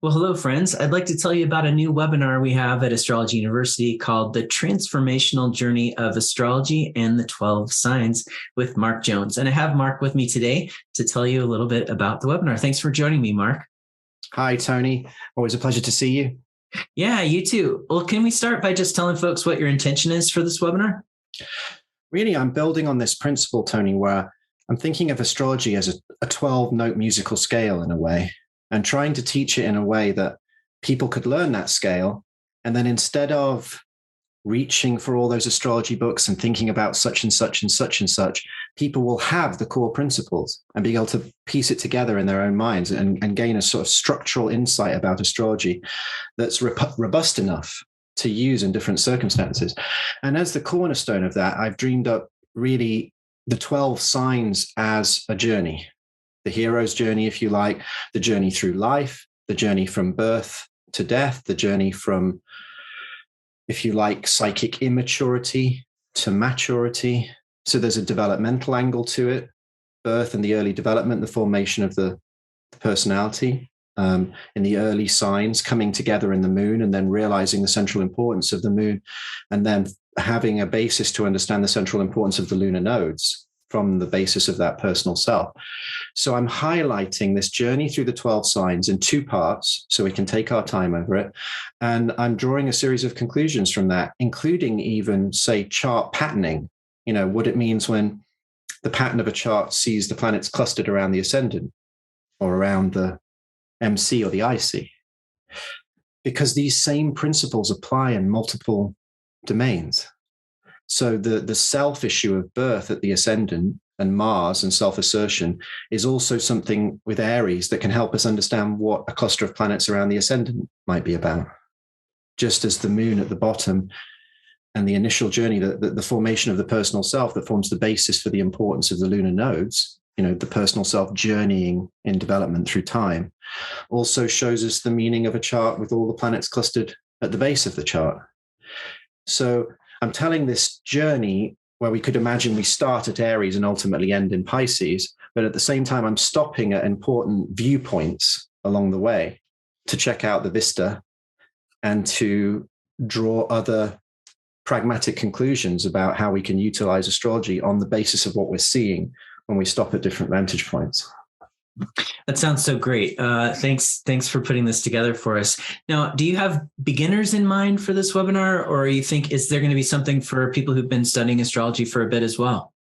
Well, hello, friends. I'd like to tell you about a new webinar we have at Astrology University called The Transformational Journey of Astrology and the 12 Signs with Mark Jones. And I have Mark with me today to tell you a little bit about the webinar. Thanks for joining me, Mark. Hi, Tony. Always a pleasure to see you. Yeah, you too. Well, can we start by just telling folks what your intention is for this webinar? Really, I'm building on this principle, Tony, where I'm thinking of astrology as a 12-note musical scale in a way, and trying to teach it in a way that people could learn that scale. And then instead of reaching for all those astrology books and thinking about such and such and such and such, people will have the core principles and be able to piece it together in their own minds and gain a sort of structural insight about astrology that's robust enough to use in different circumstances. And as the cornerstone of that, I've dreamed up really the 12 signs as a journey, the hero's journey, if you like, the journey through life, the journey from birth to death, the journey from, if you like, psychic immaturity to maturity. So there's a developmental angle to it, birth and the early development, the formation of the personality, in the early signs coming together in the moon and then realizing the central importance of the moon, and then having a basis to understand the central importance of the lunar nodes from the basis of that personal self. So I'm highlighting this journey through the 12 signs in two parts so we can take our time over it. And I'm drawing a series of conclusions from that, including even, say, chart patterning, what it means when the pattern of a chart sees the planets clustered around the ascendant or around the MC or the IC. Because these same principles apply in multiple domains. So the self issue of birth at the ascendant and Mars and self-assertion is also something with Aries that can help us understand what a cluster of planets around the ascendant might be about. Just as the moon at the bottom and the initial journey, the formation of the personal self that forms the basis for the importance of the lunar nodes, the personal self journeying in development through time, also shows us the meaning of a chart with all the planets clustered at the base of the chart. So I'm telling this journey where we could imagine we start at Aries and ultimately end in Pisces, but at the same time, I'm stopping at important viewpoints along the way to check out the vista and to draw other pragmatic conclusions about how we can utilize astrology on the basis of what we're seeing when we stop at different vantage points. That sounds so great. Thanks for putting this together for us. Now, do you have beginners in mind for this webinar, or you think is there going to be something for people who've been studying astrology for a bit as well?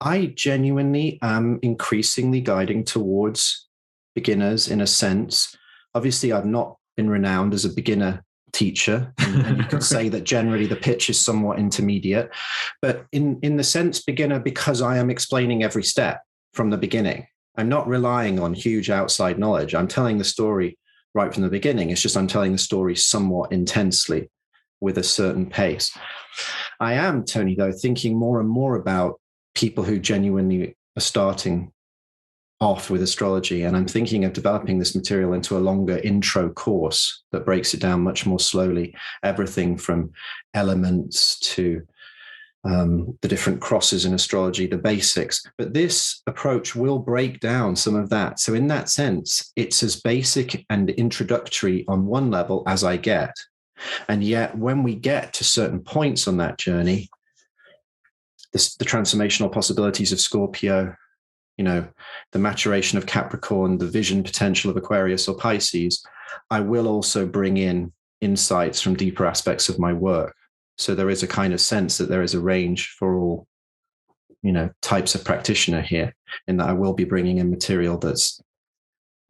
I genuinely am increasingly guiding towards beginners in a sense. Obviously, I've not been renowned as a beginner teacher, and you could say that generally the pitch is somewhat intermediate, but in the sense beginner, because I am explaining every step from the beginning. I'm not relying on huge outside knowledge. I'm telling the story right from the beginning. It's just I'm telling the story somewhat intensely with a certain pace. I am, Tony, though, thinking more and more about people who genuinely are starting off with astrology. And I'm thinking of developing this material into a longer intro course that breaks it down much more slowly, everything from elements to the different crosses in astrology, the basics. But this approach will break down some of that. So in that sense, it's as basic and introductory on one level as I get. And yet when we get to certain points on that journey, the transformational possibilities of Scorpio, the maturation of Capricorn, the vision potential of Aquarius or Pisces, I will also bring in insights from deeper aspects of my work. So there is a kind of sense that there is a range for all, types of practitioner here, in that I will be bringing in material that's,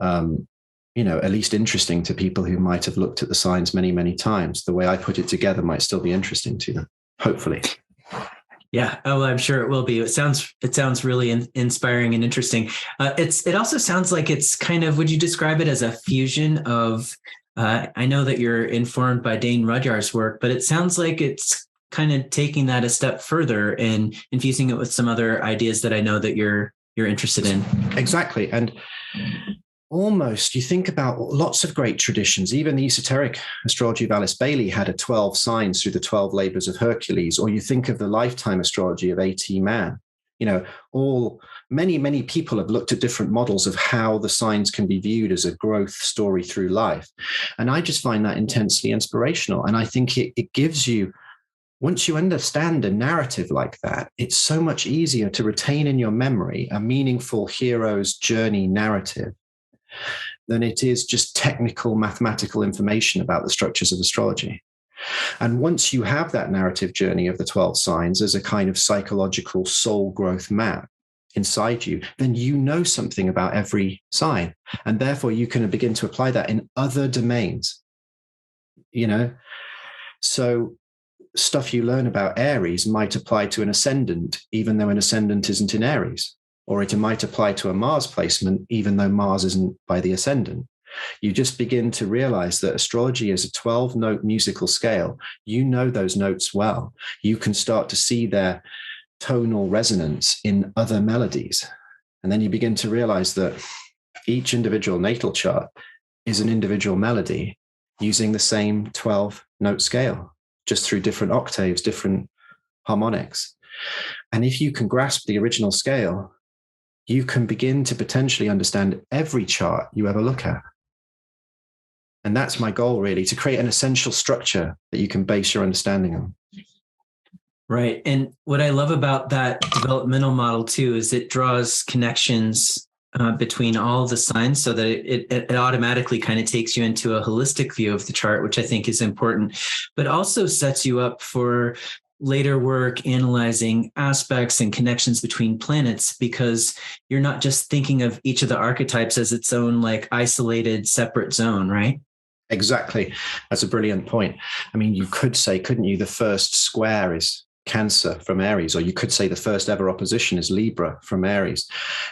at least interesting to people who might have looked at the signs many, many times. The way I put it together might still be interesting to them, hopefully. Yeah, well, I'm sure it will be. It sounds really inspiring and interesting. It also sounds like it's kind of, would you describe it as a fusion of, I know that you're informed by Dane Rudyard's work, but it sounds like it's kind of taking that a step further and infusing it with some other ideas that I know that you're interested in. Exactly. And almost, you think about lots of great traditions, even the esoteric astrology of Alice Bailey had a 12 signs through the 12 labors of Hercules, or you think of the lifetime astrology of A.T. Mann. Many people have looked at different models of how the signs can be viewed as a growth story through life. And I just find that intensely inspirational. And I think it gives you, once you understand a narrative like that, it's so much easier to retain in your memory a meaningful hero's journey narrative than it is just technical mathematical information about the structures of astrology. And once you have that narrative journey of the 12 signs as a kind of psychological soul growth map inside you, then you know something about every sign. And therefore you can begin to apply that in other domains, So stuff you learn about Aries might apply to an ascendant, even though an ascendant isn't in Aries, or it might apply to a Mars placement, even though Mars isn't by the ascendant. You just begin to realize that astrology is a 12-note musical scale. You know those notes well. You can start to see their tonal resonance in other melodies. And then you begin to realize that each individual natal chart is an individual melody using the same 12-note scale, just through different octaves, different harmonics. And if you can grasp the original scale, you can begin to potentially understand every chart you ever look at. And that's my goal, really, to create an essential structure that you can base your understanding on. Right. And what I love about that developmental model, too, is it draws connections between all the signs so that it automatically kind of takes you into a holistic view of the chart, which I think is important, but also sets you up for later work analyzing aspects and connections between planets, because you're not just thinking of each of the archetypes as its own like isolated separate zone, right? Exactly. That's a brilliant point. I mean, you could say, couldn't you, the first square is Cancer from Aries, or you could say the first ever opposition is Libra from Aries.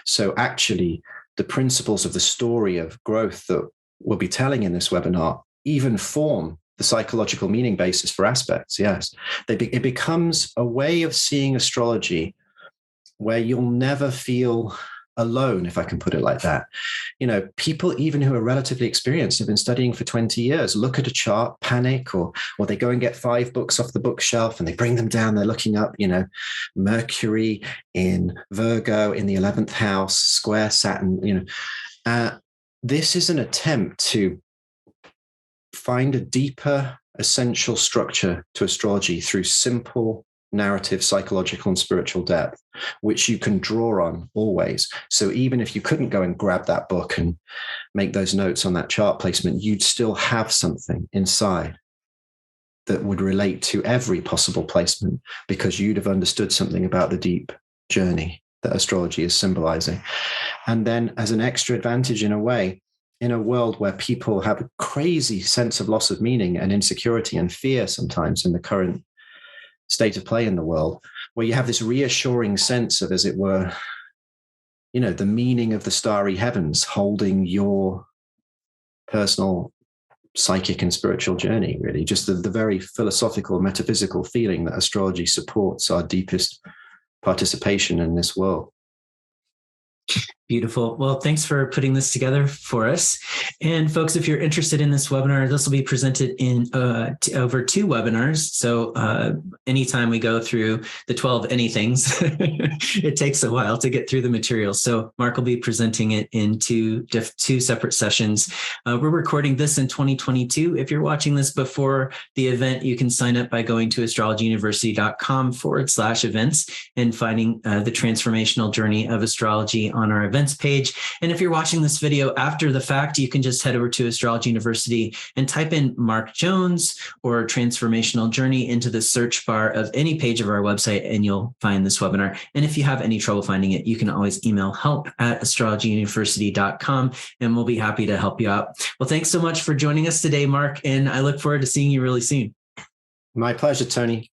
So actually, the principles of the story of growth that we'll be telling in this webinar even form the psychological meaning basis for aspects. Yes, it becomes a way of seeing astrology where you'll never feel alone, if I can put it like that. People even who are relatively experienced, have been studying for 20 years, look at a chart, panic, or they go and get 5 books off the bookshelf and they bring them down. They're looking up, Mercury in Virgo in the 11th house, square Saturn. This is an attempt to find a deeper essential structure to astrology through simple narrative, psychological and spiritual depth, which you can draw on always. So even if you couldn't go and grab that book and make those notes on that chart placement, you'd still have something inside that would relate to every possible placement, because you'd have understood something about the deep journey that astrology is symbolizing. And then as an extra advantage, in a way, in a world where people have a crazy sense of loss of meaning and insecurity and fear sometimes in the current state of play in the world, where you have this reassuring sense of, as it were, the meaning of the starry heavens holding your personal psychic and spiritual journey, really. Just the very philosophical, metaphysical feeling that astrology supports our deepest participation in this world. Beautiful. Well, thanks for putting this together for us. And folks, if you're interested in this webinar, this will be presented in over 2 webinars. So anytime we go through the 12 anythings, it takes a while to get through the material. So Mark will be presenting it in two separate sessions. We're recording this in 2022. If you're watching this before the event, you can sign up by going to astrologyuniversity.com/events and finding the transformational journey of astrology on our events page. And if you're watching this video after the fact, you can just head over to Astrology University and type in Mark Jones or Transformational Journey into the search bar of any page of our website, and you'll find this webinar. And if you have any trouble finding it, you can always email help@astrologyuniversity.com, and we'll be happy to help you out. Well, thanks so much for joining us today, Mark, and I look forward to seeing you really soon. My pleasure, Tony.